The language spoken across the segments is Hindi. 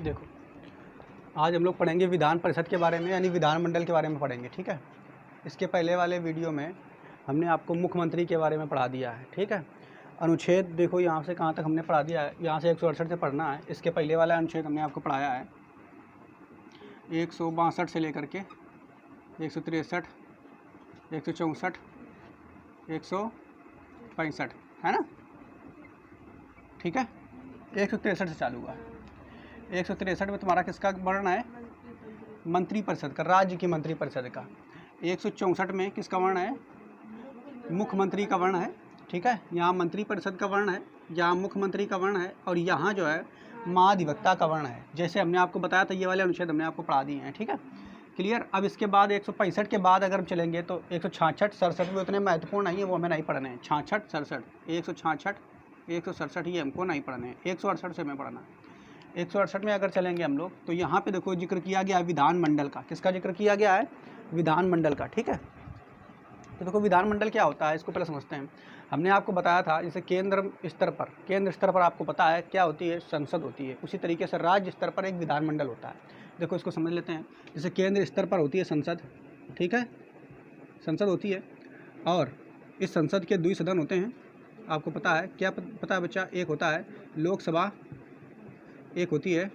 देखो, आज हम लोग पढ़ेंगे विधान परिषद के बारे में, यानी विधानमंडल के बारे में पढ़ेंगे। ठीक है, इसके पहले वाले वीडियो में हमने आपको मुख्यमंत्री के बारे में पढ़ा दिया है। ठीक है, अनुच्छेद देखो यहाँ से कहाँ तक हमने पढ़ा दिया है, यहाँ से 168 से पढ़ना है। इसके पहले वाला अनुच्छेद हमने आपको पढ़ाया है 162 से लेकर के 163, 164, 165, है ना। ठीक है, 163 से चालू हुआ। 163 में तुम्हारा किसका वर्ण है? मंत्री परिषद का, राज्य की मंत्री परिषद का। 164 में किसका वर्ण है? मुख्यमंत्री का वर्ण है। ठीक है, यहाँ मंत्री परिषद का वर्ण है, यहाँ मुख्यमंत्री का वर्ण है, और यहाँ जो है महाधिवक्ता का वर्ण है। जैसे हमने आपको बताया था, ये वाले अनुच्छेद हमने आपको पढ़ा दिए हैं। ठीक है, क्लियर। अब इसके बाद 165 के बाद अगर हम चलेंगे तो 166, 67 भी उतने महत्वपूर्ण नहीं है, वो हमें नहीं पढ़ने हैं। 66, 67, 166, 167 ये हमको नहीं पढ़ने हैं, 168 से हमें पढ़ना है। 168 में अगर चलेंगे हम लोग तो यहाँ पे देखो जिक्र किया गया है विधानमंडल का। किसका जिक्र किया गया है? विधानमंडल का। ठीक है, तो देखो विधानमंडल क्या होता है, इसको पहले समझते हैं। हमने आपको बताया था जैसे केंद्र स्तर पर आपको पता है क्या होती है? संसद होती है। उसी तरीके से राज्य स्तर पर एक विधानमंडल होता है। देखो इसको समझ लेते हैं। जैसे केंद्र स्तर पर होती है संसद, ठीक है, संसद होती है, और इस संसद के 2 सदन होते हैं। आपको पता है क्या? पता है बच्चा? एक होता है लोकसभा, एक होती है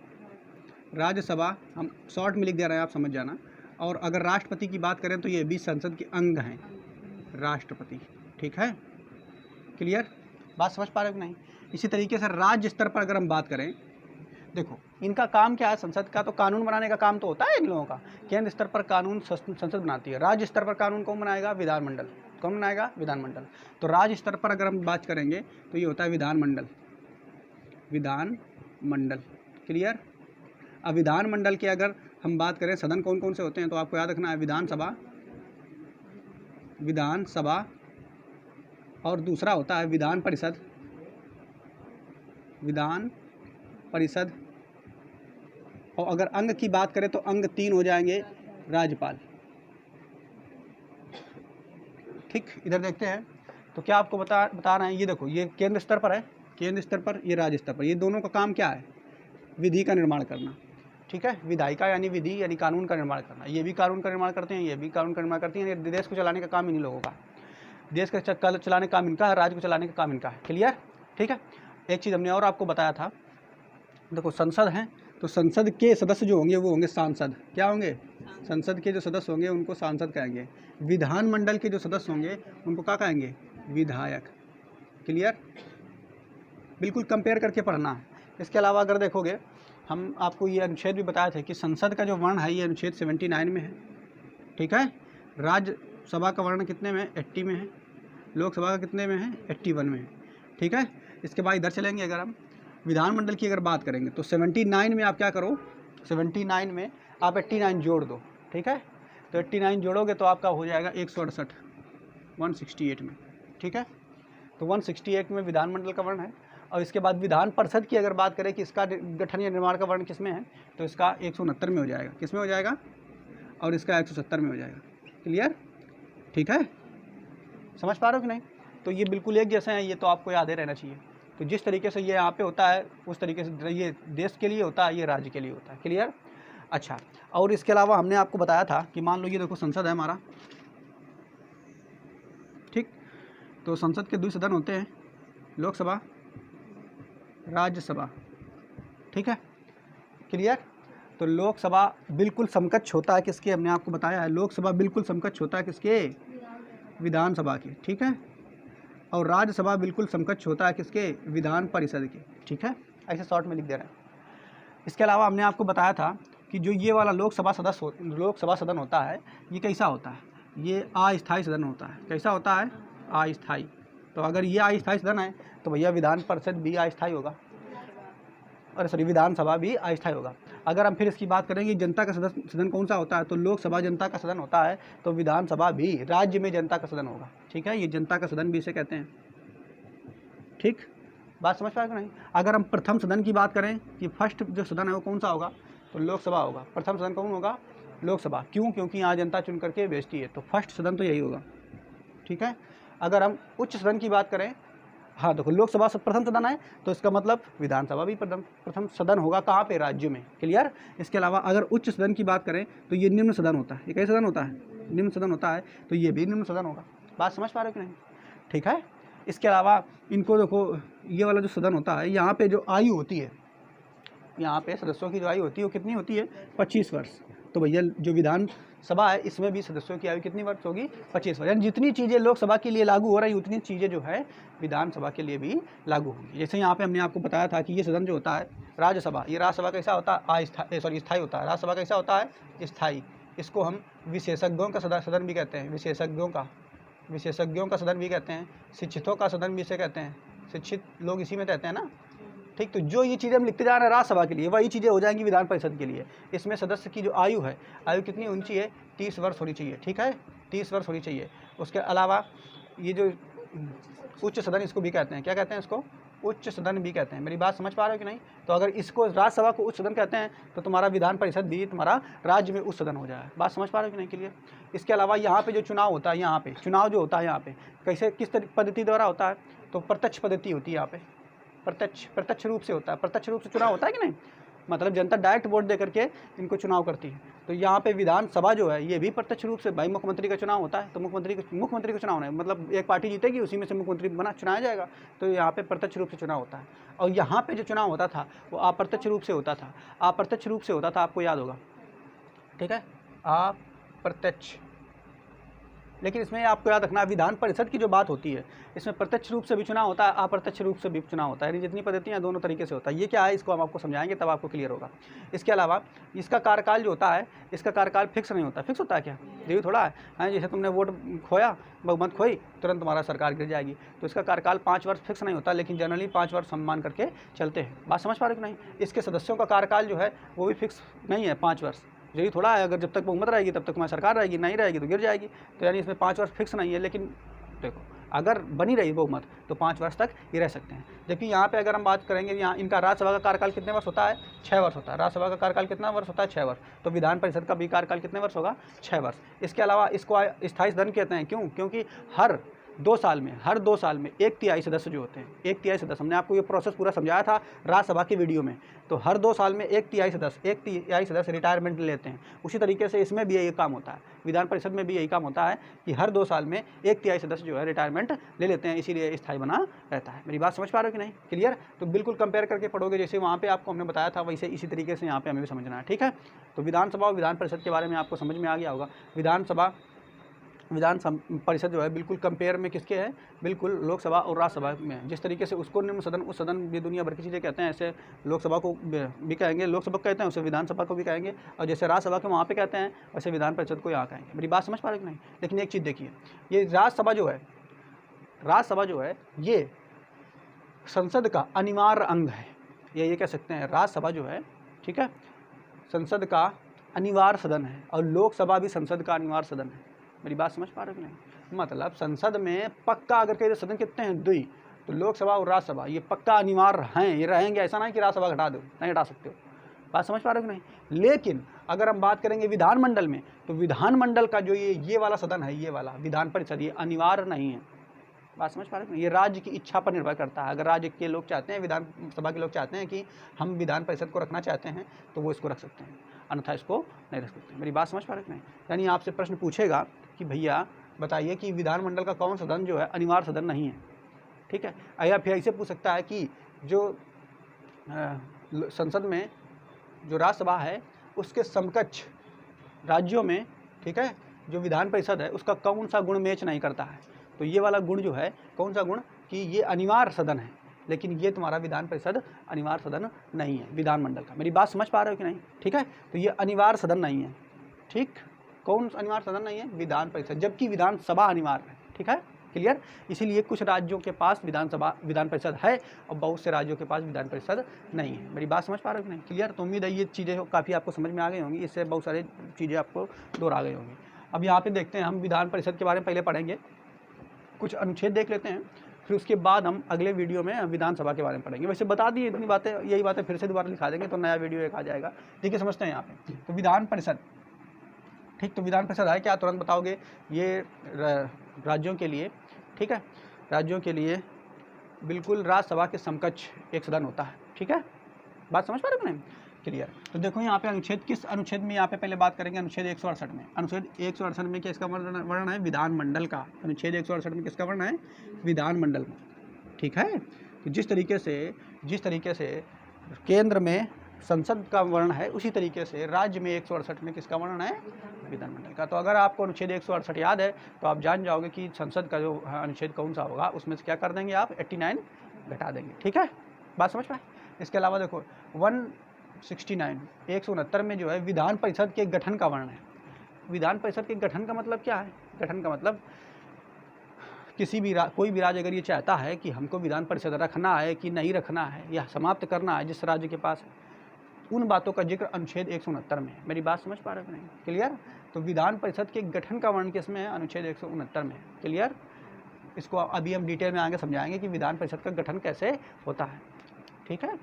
राज्यसभा। हम शॉर्ट में लिख दे रहे हैं, आप समझ जाना। और अगर राष्ट्रपति की बात करें तो ये भी संसद के अंग हैं, राष्ट्रपति। ठीक है, क्लियर? बात समझ पा रहे हो कि नहीं? इसी तरीके से राज्य स्तर पर अगर हम बात करें, देखो इनका काम क्या है? संसद का तो कानून बनाने का काम तो होता है इन लोगों का। केंद्र स्तर पर कानून संसद बनाती है, राज्य स्तर पर कानून कौन बनाएगा? विधानमंडल। कौन बनाएगा? विधानमंडल। तो राज्य स्तर पर अगर हम बात करेंगे तो ये होता है विधानमंडल, विधानमंडल। क्लियर? अब विधानमंडल के अगर हम बात करें सदन कौन कौन से होते हैं तो आपको याद रखना है विधानसभा, विधानसभा, और दूसरा होता है विधान परिषद, विधान परिषद। और अगर अंग की बात करें तो अंग 3 हो जाएंगे, राज्यपाल। ठीक, इधर देखते हैं तो क्या आपको बता रहे हैं। ये देखो, ये केंद्र स्तर पर है, केंद्र स्तर पर, ये राज्य स्तर पर। ये दोनों का काम क्या है? विधि का निर्माण करना। ठीक है, विधायिका यानी विधि यानी कानून का निर्माण करना। ये भी कानून का निर्माण करते हैं, ये भी कानून का निर्माण करती हैं। ये देश को चलाने का काम इन्हीं लोगों का, देश का चलाने का काम इनका है, राज्य को चलाने का काम इनका है। क्लियर? ठीक है, एक चीज़ हमने और आपको बताया था, देखो संसद है तो संसद के सदस्य जो होंगे वो होंगे सांसद। क्या होंगे? संसद के जो सदस्य होंगे उनको सांसद कहेंगे। विधानमंडल के जो सदस्य होंगे उनको क्या कहेंगे? विधायक। क्लियर? बिल्कुल कंपेयर करके पढ़ना है। इसके अलावा अगर देखोगे, हम आपको ये अनुच्छेद भी बताए थे कि संसद का जो वर्ण है ये अनुच्छेद 79 में है। ठीक है, राज्यसभा का वर्ण कितने में है? 80 में है। लोकसभा का कितने में है? 81 में है। ठीक है, इसके बाद इधर चलेंगे। अगर हम विधानमंडल की अगर बात करेंगे तो 79 में आप क्या करो? 79 में आप 89 जोड़ दो। ठीक है, तो 89 जोड़ोगे तो आपका हो जाएगा 168, 168 में। ठीक है, तो 168 में विधानमंडल का वर्ण है। और इसके बाद विधान परिषद की अगर बात करें कि इसका गठन या निर्माण का वर्ण किस में है, तो इसका 169 में हो जाएगा। किस में हो जाएगा? और इसका 170 में हो जाएगा। क्लियर? ठीक है, समझ पा रहे हो कि नहीं? तो ये बिल्कुल एक जैसे हैं, ये तो आपको याद ही रहना चाहिए। तो जिस तरीके से ये यहाँ पे होता है उस तरीके से ये देश के लिए होता है, ये राज्य के लिए होता है। क्लियर? अच्छा, और इसके अलावा हमने आपको बताया था कि मान लो ये देखो संसद है हमारा, ठीक, तो संसद के 2 सदन होते हैं, लोकसभा, राज्यसभा। ठीक है, क्लियर? तो लोकसभा बिल्कुल समकक्ष होता है किसके? हमने आपको बताया है, लोकसभा बिल्कुल समकक्ष होता है किसके? विधानसभा के। ठीक है, और राज्यसभा बिल्कुल समकक्ष होता है किसके? विधान परिषद के। ठीक है, ऐसे शॉर्ट में लिख दे रहे हैं। इसके अलावा हमने आपको बताया था कि जो ये वाला लोकसभा सदन होता है, ये कैसा होता है? ये अस्थायी सदन होता है। कैसा होता है? अस्थायी। तो अगर ये अस्थायी सदन है तो भैया विधान परिषद भी अस्थायी होगा, और सॉरी विधानसभा भी अस्थायी होगा। अगर हम फिर इसकी बात करेंगे जनता का सदन कौन सा होता है, तो लोकसभा जनता का सदन होता है, तो विधानसभा भी राज्य में जनता का सदन होगा। ठीक है, ये जनता का सदन भी इसे कहते हैं। ठीक, बात समझ पाए कि नहीं? अगर हम प्रथम सदन की बात करें कि फर्स्ट जो सदन है वो कौन सा होगा, तो लोकसभा होगा। प्रथम सदन कौन होगा? लोकसभा। क्यों? क्योंकि यहाँ जनता चुन करके भेजती है, तो फर्स्ट सदन तो यही होगा। ठीक है, अगर हम उच्च सदन की बात करें हाँ देखो, लोकसभा प्रथम सदन है तो इसका मतलब विधानसभा भी प्रथम सदन होगा कहाँ पे, राज्य में। क्लियर। इसके अलावा अगर उच्च सदन की बात करें तो ये निम्न सदन होता है। ये कैसा सदन होता है, निम्न सदन होता है, तो ये भी निम्न सदन होगा। बात समझ पा रहे हो कि नहीं, ठीक है। इसके अलावा इनको देखो, ये वाला जो सदन होता है, यहाँ पे जो आयु होती है, यहाँ पे सदस्यों की जो आयु होती है वो कितनी होती है, 25 वर्ष। तो भैया जो विधानसभा है इसमें भी सदस्यों की आयु कितनी वर्ष होगी, 25 वर्ष। यानी जितनी चीज़ें लोकसभा के लिए लागू हो रही उतनी चीज़ें जो है विधानसभा के लिए भी लागू होंगी। जैसे यहाँ पे हमने आपको बताया था कि ये सदन जो होता है राज्यसभा, ये राज्यसभा कैसा होता है, स्थायी होता है। राज्यसभा कैसा होता है, स्थायी। इसको हम विशेषज्ञों का सदन भी कहते हैं, विशेषज्ञों का सदन भी कहते हैं, शिक्षितों का सदन भी इसे कहते हैं, शिक्षित लोग इसी में रहते हैं ना, ठीक। तो जो ये चीज़ें हम लिखते जा रहे हैं राज्यसभा के लिए, वही चीज़ें हो जाएंगी विधान परिषद के लिए। इसमें सदस्य की जो आयु है, आयु कितनी होनी चाहिए, 30 वर्ष होनी चाहिए, ठीक है, 30 वर्ष होनी चाहिए। उसके अलावा ये जो उच्च सदन इसको भी कहते हैं, क्या कहते हैं इसको, उच्च सदन भी कहते हैं। मेरी बात समझ पा रहे हो कि नहीं। तो अगर इसको राज्यसभा को उच्च सदन कहते हैं तो तुम्हारा विधान परिषद भी तुम्हारा राज्य में उच्च सदन हो जाए। बात समझ पा रहे हो कि नहीं, क्लियर। इसके अलावा यहाँ पे जो चुनाव होता है, यहाँ पे चुनाव जो होता है यहाँ पे कैसे, किस पद्धति द्वारा होता है, तो प्रत्यक्ष पद्धति होती है यहाँ पे, प्रत्यक्ष रूप से होता है। प्रत्यक्ष रूप से चुनाव होता है कि नहीं, मतलब जनता डायरेक्ट वोट दे करके इनको चुनाव करती है। तो यहाँ पे विधानसभा जो है ये भी प्रत्यक्ष रूप से, भाई मुख्यमंत्री का चुनाव होता है तो मुख्यमंत्री का चुनाव नहीं, मतलब एक पार्टी जीतेगी उसी में से मुख्यमंत्री चुनाया जाएगा। तो यहाँ पे प्रत्यक्ष रूप से चुनाव होता है। और यहाँ पे जो चुनाव होता था वो अप्रत्यक्ष रूप से होता था, आपको याद होगा, ठीक है, अप्रत्यक्ष। लेकिन इसमें आपको याद रखना, विधान परिषद की जो बात होती है इसमें प्रत्यक्ष रूप से भी चुनाव होता है, अप्रत्यक्ष रूप से भी चुनाव होता है। यानी जितनी पद्धतियाँ दोनों तरीके से होता है। ये क्या है इसको हम आपको समझाएंगे तब आपको क्लियर होगा। इसके अलावा इसका कार्यकाल जो होता है, इसका कार्यकाल फिक्स नहीं होता। फिक्स होता है क्या, ये थोड़ा है जैसे तुमने वोट खोया, बहुमत खोई, तुरंत तुम्हारा सरकार गिर जाएगी। तो इसका कार्यकाल 5 वर्ष फिक्स नहीं होता, लेकिन जनरली 5 वर्ष सम्मान करके चलते हैं। बात समझ पा रहे हो कि नहीं। इसके सदस्यों का कार्यकाल जो है वो भी फिक्स नहीं है 5 वर्ष, यही थोड़ा है, अगर जब तक बहुमत रहेगी तब तक तुम्हारी सरकार रहेगी, नहीं रहेगी तो गिर जाएगी। तो यानी इसमें 5 वर्ष फिक्स नहीं है, लेकिन देखो अगर बनी रही बहुमत तो 5 वर्ष तक ये रह सकते हैं। जबकि यहाँ पे अगर हम बात करेंगे, यहाँ इनका राज्यसभा का कार्यकाल कितने वर्ष होता है, 6 वर्ष होता है। राज्यसभा का कार्यकाल कितना वर्ष होता है, 6 वर्ष। तो विधान परिषद का भी कार्यकाल कितने वर्ष होगा, 6 वर्ष। इसके अलावा इसको स्थायी सदन कहते हैं, क्यों, क्योंकि हर 2 साल में 1/3 सदस्य जो होते हैं, 1/3 सदस्य, हमने आपको ये प्रोसेस पूरा समझाया था राज्यसभा की वीडियो में। तो हर 2 साल में 1/3 सदस्य रिटायरमेंट लेते हैं। उसी तरीके से इसमें भी यही काम होता है, विधान परिषद में भी यही काम होता है कि हर 2 साल में 1/3 सदस्य जो है रिटायरमेंट ले लेते हैं, इसीलिए स्थायी बना रहता है। मेरी बात समझ पा रहे हो कि नहीं, क्लियर। तो बिल्कुल कंपेयर करके पढ़ोगे, जैसे वहाँ पे आपको हमने बताया था वैसे इसी तरीके से यहाँ पे हमें भी समझना है, ठीक है। तो विधानसभा और विधान परिषद के बारे में आपको समझ में आ गया होगा। विधान परिषद जो है बिल्कुल कंपेयर में किसके है, बिल्कुल लोकसभा और राज्यसभा में। जिस तरीके से उसको निम्न सदन, उस सदन भी दुनिया भर की चीज़ें कहते हैं, ऐसे लोकसभा को भी कहेंगे, लोकसभा कहते हैं उसे विधानसभा को भी कहेंगे, और जैसे राज्यसभा के वहाँ पे कहते हैं वैसे विधान परिषद को यहाँ कहेंगे। मेरी बात समझ पा रहे कि नहीं। लेकिन एक चीज़ देखिए, ये राज्यसभा जो है ये संसद का अनिवार्य अंग है, ये कह सकते हैं। राज्यसभा जो है, ठीक है, संसद का अनिवार्य सदन है, और लोकसभा भी संसद का अनिवार्य सदन है। मेरी बात समझ पा रहे हो कि नहीं। मतलब संसद में पक्का अगर कहीं सदन कितने हैं, 2, तो लोकसभा और राज्यसभा ये पक्का अनिवार्य हैं, ये रहेंगे। ऐसा नहीं कि राज्यसभा हटा दो, नहीं हटा सकते हो। बात समझ पा रहे हो कि नहीं। लेकिन अगर हम बात करेंगे विधानमंडल में, तो विधानमंडल का जो ये वाला सदन है, ये वाला विधान परिषद, ये अनिवार्य नहीं है। बात समझ पा रहे हो। ये राज्य की इच्छा पर निर्भर करता है। अगर राज्य के लोग चाहते हैं, विधानसभा के लोग चाहते हैं कि हम विधान परिषद को रखना चाहते हैं तो वो इसको रख सकते हैं, अन्यथा इसको नहीं रख सकते। मेरी बात समझ पा रहे हो कि नहीं। यानी आपसे प्रश्न पूछेगा कि भैया बताइए कि विधानमंडल का कौन सदन जो है अनिवार्य सदन नहीं है, ठीक है। या फिर ऐसे पूछ सकता है कि जो संसद में जो राज्यसभा है उसके समकक्ष राज्यों में, ठीक है, जो विधान परिषद है उसका कौन सा गुण मैच नहीं करता है। तो ये वाला गुण जो है, कौन सा गुण, कि ये अनिवार्य सदन है, लेकिन ये तुम्हारा विधान परिषद अनिवार्य सदन नहीं है विधानमंडल का। मेरी बात समझ पा रहे हो कि नहीं, ठीक है। तो ये अनिवार्य सदन नहीं है, ठीक। कौन अनिवार्य सदन नहीं है, विधान परिषद, जबकि विधानसभा अनिवार्य है, ठीक है, क्लियर। इसीलिए कुछ राज्यों के पास विधान परिषद है और बहुत से राज्यों के पास विधान परिषद नहीं है। मेरी बात समझ पा रहे हो कि नहीं, क्लियर। तो उम्मीद है ये चीज़ें काफ़ी आपको समझ में आ गई होंगी, इससे बहुत सारी चीज़ें आपको दोहरा गई होंगी। अब यहाँ पे देखते हैं, हम विधान परिषद के बारे में पहले पढ़ेंगे, कुछ अनुच्छेद देख लेते हैं, फिर उसके बाद हम अगले वीडियो में विधानसभा के बारे में पढ़ेंगे। वैसे बता दिए इतनी बातें, यही बातें फिर से दोबारा लिखा देंगे तो नया वीडियो एक आ जाएगा। देखिए समझते हैं यहाँ पे। तो विधान परिषद, ठीक, तो विधान परिषद है क्या, तुरंत बताओगे। ये राज्यों के लिए, ठीक है, राज्यों के लिए बिल्कुल राज्यसभा के समकक्ष एक सदन होता है। ठीक है, बात समझ पा रहे हो नहीं? क्लियर। तो देखो यहाँ पे अनुच्छेद, किस अनुच्छेद में यहाँ पे पहले बात करेंगे, अनुच्छेद 168 में। अनुच्छेद 168 में क्या इसका वर्णन है? विधानमंडल का। अनुच्छेद 168 में किसका वर्णन है? विधानमंडल का। ठीक है, तो जिस तरीके से केंद्र में संसद का वर्णन है, उसी तरीके से राज्य में 168 में किसका वर्णन है? विधानमंडल का। तो अगर आपको अनुच्छेद 168 याद है तो आप जान जाओगे कि संसद का जो अनुच्छेद कौन सा होगा, उसमें से क्या कर देंगे आप? 89 घटा देंगे। ठीक है, बात समझ पाए? इसके अलावा देखो 169 में जो है विधान परिषद के गठन का वर्णन है। विधान परिषद के गठन का मतलब क्या है? गठन का मतलब कोई भी राज्य अगर ये चाहता है कि हमको विधान परिषद रखना है कि नहीं रखना है या समाप्त करना है जिस राज्य के पास, उन बातों का जिक्र अनुच्छेद 169 में है। मेरी बात समझ पा रहे हो नहीं? क्लियर। तो विधान परिषद के गठन का वर्णन किसमें है? अनुच्छेद 169 में। क्लियर। इसको अभी हम डिटेल में आगे समझाएंगे कि विधान परिषद का गठन कैसे होता है। ठीक है,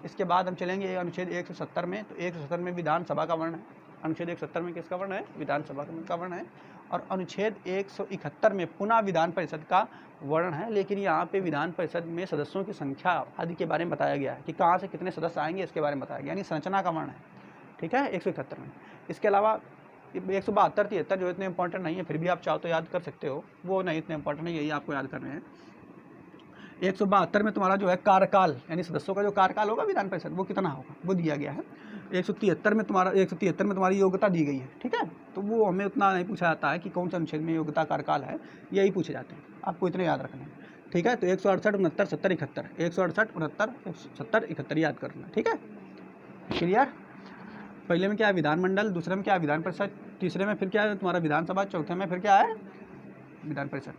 इसके बाद हम चलेंगे अनुच्छेद 170 में। तो 170 में विधानसभा का वर्णन है। अनुच्छेद 170 में किसका वर्णन है? विधानसभा का वर्णन है। और अनुच्छेद 171 में पुनः विधान परिषद का वर्णन है, लेकिन यहाँ पे विधान परिषद में सदस्यों की संख्या आदि के बारे में बताया गया है कि कहाँ से कितने सदस्य आएंगे, इसके बारे में बताया गया, यानी संरचना का वर्णन है। ठीक है, 171 में। इसके अलावा 172, 73 जो इतने इंपॉर्टेंट नहीं है, फिर भी आप चाहो तो याद कर सकते हो, वो नहीं इतने इंपॉर्टेंट है, यही आपको याद करने हैं। 172 में तुम्हारा जो है कार्यकाल, यानी सदस्यों का जो कार्यकाल होगा विधान परिषद, वो कितना होगा, वो दिया गया है। 173 में तुम्हारी योग्यता दी गई है। ठीक है, तो वो हमें उतना नहीं पूछा जाता है कि कौन सा अनुच्छेद में योग्यता कार्यकाल है, यही पूछे जाते हैं, आपको इतने याद रखना है। ठीक है, तो 168, 69, 70, 71, 168, 69, 70, 71 याद करना। ठीक है, क्लियर। पहले में क्या है? विधानमंडल, दूसरे में क्या है? विधान परिषद, तीसरे में फिर क्या है? तुम्हारा विधानसभा, चौथे में फिर क्या है? विधान परिषद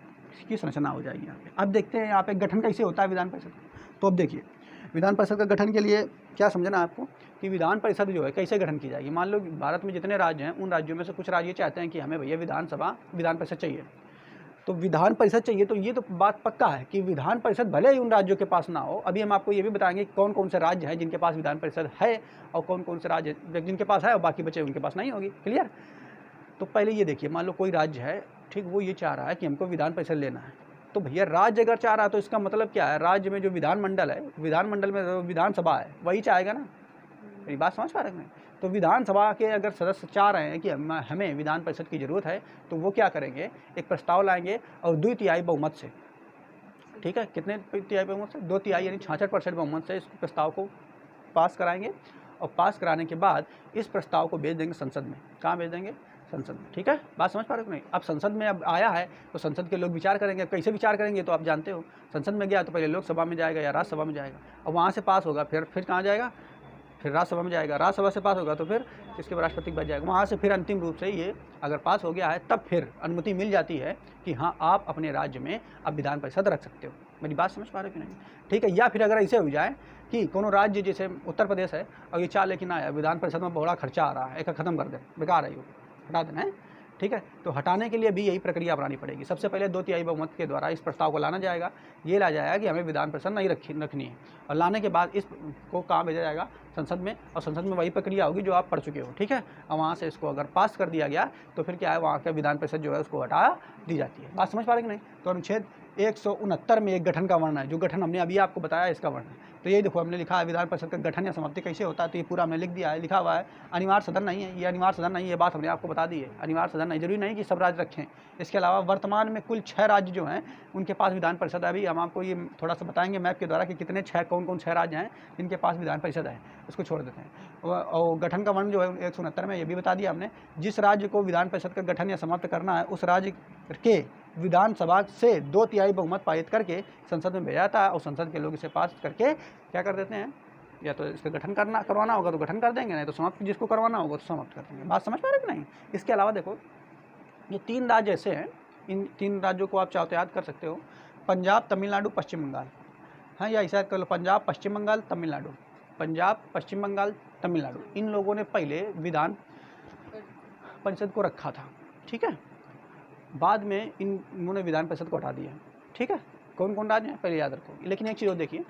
की संरचना हो जाएगी यहाँ पे। अब देखते हैं यहाँ पे गठन कैसे होता है विधान परिषद का। तो अब देखिए, विधान परिषद का गठन के लिए क्या समझना है आपको कि विधान परिषद जो है कैसे गठन की जाएगी। मान लो भारत में जितने राज्य हैं, उन राज्यों में से कुछ राज्य चाहते हैं कि हमें भैया विधान परिषद चाहिए, तो विधान परिषद चाहिए, तो ये तो बात पक्का है कि विधान परिषद भले ही उन राज्यों के पास ना हो। अभी हम आपको ये भी बताएंगे कौन कौन से राज्य हैं जिनके पास विधान परिषद है और कौन कौन से राज्य जिनके पास है और बाकी बचे उनके पास नहीं होगी। क्लियर। तो पहले ये देखिए, मान लो कोई राज्य है, ठीक, वो ये चाह रहा है कि हमको विधान परिषद लेना है, तो भैया राज्य अगर चाह रहा है तो इसका मतलब क्या है? राज्य में जो विधानमंडल है, विधानमंडल में विधानसभा है, वही चाहेगा ना। मेरी बात समझ पा रहे हैं? तो विधानसभा के अगर सदस्य चाह रहे हैं कि हमें विधान परिषद की ज़रूरत है, तो वो क्या करेंगे? एक प्रस्ताव लाएंगे और 2 तिहाई बहुमत से, ठीक है, कितने तिहाई बहुमत से? 2 तिहाई यानी 66% बहुमत से इस प्रस्ताव को पास कराएंगे। और पास कराने के बाद इस प्रस्ताव को भेज देंगे संसद में। कहाँ भेज देंगे? संसद में। ठीक है, बात समझ पा रहे हो नहीं? अब संसद में अब आया है तो संसद के लोग विचार करेंगे। कैसे विचार करेंगे तो आप जानते हो, संसद में गया तो पहले लोकसभा में जाएगा या राज्यसभा में जाएगा, और वहाँ से पास होगा, फिर कहाँ जाएगा? फिर राज्यसभा में जाएगा, राज्यसभा से पास होगा तो फिर इसके राष्ट्रपति बच जाएगा, वहाँ से फिर अंतिम रूप से ये अगर पास हो गया है तब फिर अनुमति मिल जाती है कि हाँ आप अपने राज्य में अब विधान परिषद रख सकते हो। मेरी बात समझ पा रहे हो कि नहीं? ठीक है, या फिर अगर ऐसे हो जाए कि कोनो राज्य जैसे उत्तर प्रदेश है और ये चाह लेकिन आया विधान परिषद में बड़ा खर्चा आ रहा है, एक खत्म कर दे, बेकार है, हटा देना है। ठीक है, तो हटाने के लिए भी यही प्रक्रिया अपनानी पड़ेगी। सबसे पहले 2 तिहाई बहुमत के द्वारा इस प्रस्ताव को लाना जाएगा। ये ला जाएगा कि हमें विधान परिषद नहीं रखनी है, और लाने के बाद इसको कहाँ भेजा जाएगा? संसद में, और संसद में वही प्रक्रिया होगी जो आप पढ़ चुके हो। ठीक है, और वहाँ से इसको अगर पास कर दिया गया तो फिर क्या है? वहाँ का विधान परिषद जो है उसको हटा दी जाती है। बात समझ पा रहे कि नहीं? तो अनुच्छेद 169 में एक गठन का वर्णन है, जो गठन हमने अभी आपको बताया इसका वर्णन। तो ये देखो हमने लिखा है विधान परिषद का गठन या समाप्ति कैसे होता है, तो ये पूरा हमने लिख दिया है, लिखा हुआ है। अनिवार्य सदन नहीं है, ये अनिवार्य सदन नहीं है, ये बात हमने आपको बता दी है। अनिवार्य सदन नहीं, जरूरी नहीं कि सब राज्य रखें। इसके अलावा वर्तमान में कुल 6 राज्य जो हैं उनके पास विधान परिषद है। अभी हम आपको ये थोड़ा सा बताएंगे मैप के द्वारा कि कितने कौन कौन 6 राज्य हैं जिनके पास विधान परिषद है, उसको छोड़ देते हैं। और गठन का वर्णन जो है 169 में ये भी बता दिया हमने। जिस राज्य को विधान परिषद का गठन या समाप्त करना है, उस राज्य के विधानसभा से 2 तिहाई बहुमत पारित करके संसद में भेजा जाता है, और संसद के लोग इसे पास करके क्या कर देते हैं? या तो इसका गठन करवाना होगा तो गठन कर देंगे, नहीं तो समाप्त जिसको करवाना होगा तो समाप्त कर देंगे। बात समझ पा रहे कि नहीं? इसके अलावा देखो, ये 3 राज्य ऐसे हैं, इन 3 राज्यों को आप चाहो तो याद कर सकते हो, पंजाब, तमिलनाडु, पश्चिम बंगाल। हाँ, या ऐसा कर लो, पंजाब, पश्चिम बंगाल, तमिलनाडु। पंजाब, पश्चिम बंगाल, तमिलनाडु, इन लोगों ने पहले विधान परिषद को रखा था। ठीक है, बाद में इन्होंने विधान परिषद को हटा दिया। ठीक है, कौन कौन राज्य हैं पहले याद रखो। लेकिन एक चीज़ और देखिए,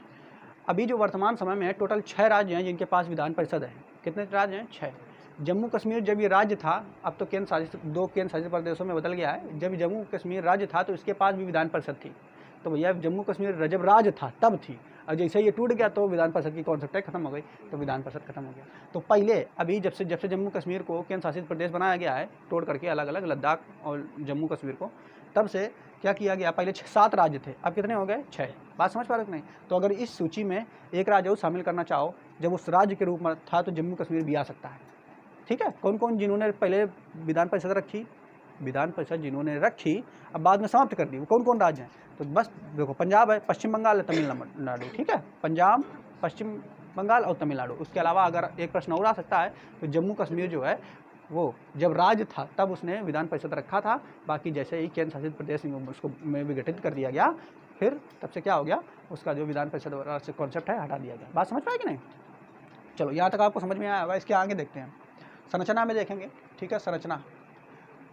अभी जो वर्तमान समय में है टोटल 6 राज्य हैं जिनके पास विधान परिषद है। कितने राज्य हैं? 6। जम्मू कश्मीर जब ये राज्य था, अब तो 2 केंद्र शासित प्रदेशों में बदल गया है। जब जम्मू कश्मीर राज्य था तो इसके पास भी विधान परिषद थी। तो भैया जम्मू कश्मीर जब राज था तब थी, और जैसे ये टूट गया तो विधान परिषद की कॉन्सेप्ट खत्म हो गई, तो विधान परिषद खत्म हो गया। तो पहले अभी जब से जम्मू कश्मीर को केंद्र शासित प्रदेश बनाया गया है, तोड़ करके अलग अलग लद्दाख और जम्मू कश्मीर को, तब से क्या किया गया, पहले 7 राज्य थे, अब कितने हो गए 6। बात समझ पा रहे कि नहीं? तो अगर इस सूची में एक राज्य और शामिल करना चाहो जब उस राज्य के रूप में था, तो जम्मू कश्मीर भी आ सकता है। ठीक है, कौन कौन जिन्होंने पहले विधान परिषद रखी, विधान परिषद जिन्होंने रखी अब बाद में समाप्त कर दी, वो कौन कौन राज्य हैं? तो बस देखो, पंजाब है, पश्चिम बंगाल है, तमिलनाडु। ठीक है, पंजाब, पश्चिम बंगाल और तमिलनाडु। उसके अलावा अगर एक प्रश्न और आ सकता है तो जम्मू कश्मीर जो है वो जब राज्य था तब उसने विधान परिषद रखा था, बाकी जैसे ही केंद्र शासित प्रदेश उसको में विघटित कर दिया गया, फिर तब से क्या हो गया, उसका जो विधान परिषद कॉन्सेप्ट है हटा दिया गया। बात समझ पाए कि नहीं? चलो यहाँ तक आपको समझ में आया होगा। इसके आगे देखते हैं, संरचना में देखेंगे। ठीक है, संरचना,